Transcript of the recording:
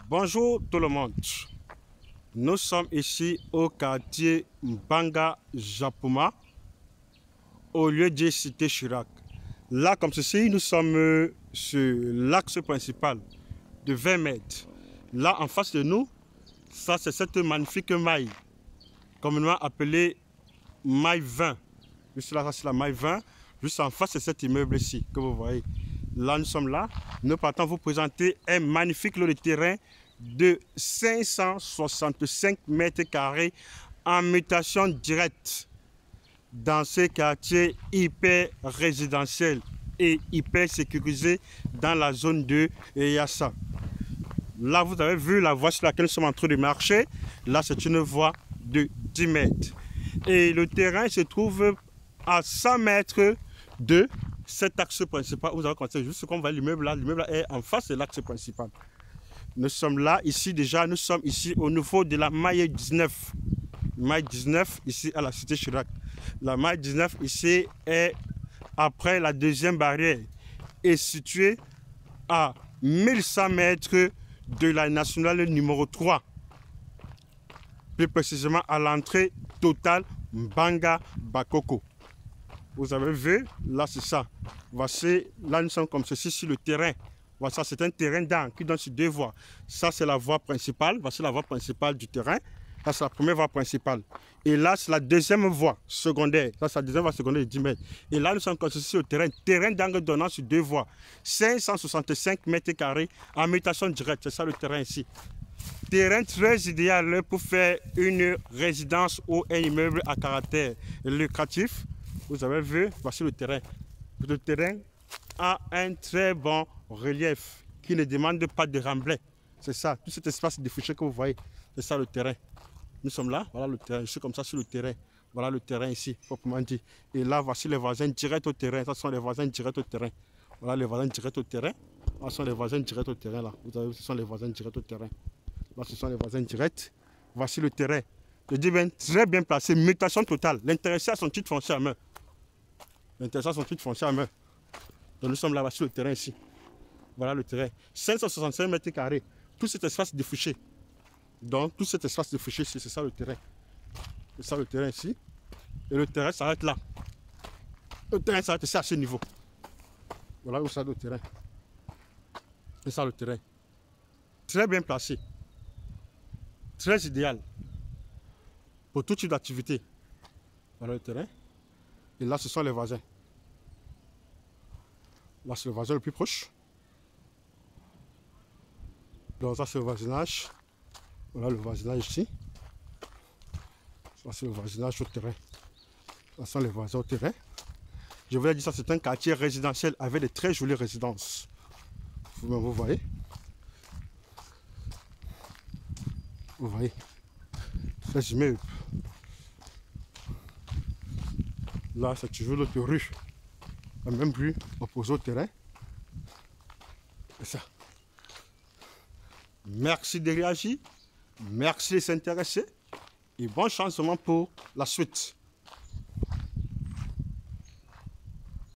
Bonjour tout le monde. Nous sommes ici au quartier Mbanga Japuma, au lieu de cité Chirac. Là, comme ceci, nous sommes sur l'axe principal de 20 mètres. Là, en face de nous, ça c'est cette magnifique maille, communément appelée maille 20. Juste là, c'est la maille 20. Juste en face, c'est cet immeuble ici que vous voyez. Là, nous sommes là. Nous partons vous présenter un magnifique lot de terrain de 565 mètres carrés en mutation directe dans ce quartier hyper résidentiel et hyper sécurisé dans la zone de Yassa. Là, vous avez vu la voie sur laquelle nous sommes en train de marcher. Là, c'est une voie de 10 mètres. Et le terrain se trouve à 100 mètres de cet axe principal. Vous avez compté juste qu'on voit l'immeuble là. L'immeuble est en face de l'axe principal. Nous sommes là, ici déjà, nous sommes ici au niveau de la maille 19. Maille 19, ici à la cité Chirac. La maille 19, ici, est après la deuxième barrière, est située à 1100 mètres de la nationale numéro 3. Plus précisément à l'entrée totale Mbanga Bakoko. Vous avez vu, là c'est ça. Voici, là nous sommes comme ceci sur le terrain. Voici, c'est un terrain d'angle qui donne sur deux voies. Ça c'est la voie principale, voici la voie principale du terrain. Ça c'est la première voie principale. Et là c'est la deuxième voie secondaire. Ça c'est la deuxième voie secondaire de 10 mètres. Et là nous sommes comme ceci sur le terrain. Terrain d'angle donnant sur deux voies. 565 mètres carrés en mutation directe. C'est ça le terrain ici. Terrain très idéal pour faire une résidence ou un immeuble à caractère lucratif. Vous avez vu, voici le terrain. Le terrain a un très bon relief qui ne demande pas de remblai. C'est ça, tout cet espace défriché que vous voyez, c'est ça le terrain. Nous sommes là, voilà le terrain, je suis comme ça sur le terrain. Voilà le terrain ici, proprement dit. Et là, voici les voisins directs au terrain. Ce sont les voisins directs au terrain. Voilà les voisins directs au terrain. Ce sont les voisins directs au terrain là. Vous avez vu, ce sont les voisins directs au terrain. Là, ce sont les voisins directs. Voici le terrain. Je dis bien, très bien placé, mutation totale. L'intéressé a son titre foncier à main. L'intéressant son titre foncier à main. Donc nous sommes là, voici le terrain ici. Voilà le terrain. 565 mètres carrés. Tout cet espace défriché. Donc tout cet espace défriché ici, c'est ça le terrain. C'est ça le terrain ici. Et le terrain s'arrête là. Le terrain s'arrête ici à ce niveau. Voilà où ça le terrain. C'est ça le terrain. Très bien placé. Très idéal. Pour tout type d'activité. Voilà le terrain. Et là, ce sont les voisins. Là, c'est le voisin le plus proche. Donc, ça, c'est le voisinage. Voilà le voisinage ici. Ça, c'est le voisinage au terrain. Ça sont les voisins au terrain. Je vous l'ai dit, ça, c'est un quartier résidentiel avec de très jolies résidences. Vous voyez. Vous voyez. Ces immeubles. Là, c'est toujours l'autre rue. La même rue opposée au terrain. C'est ça. Merci de réagir. Merci de s'intéresser. Et bonne chance pour la suite.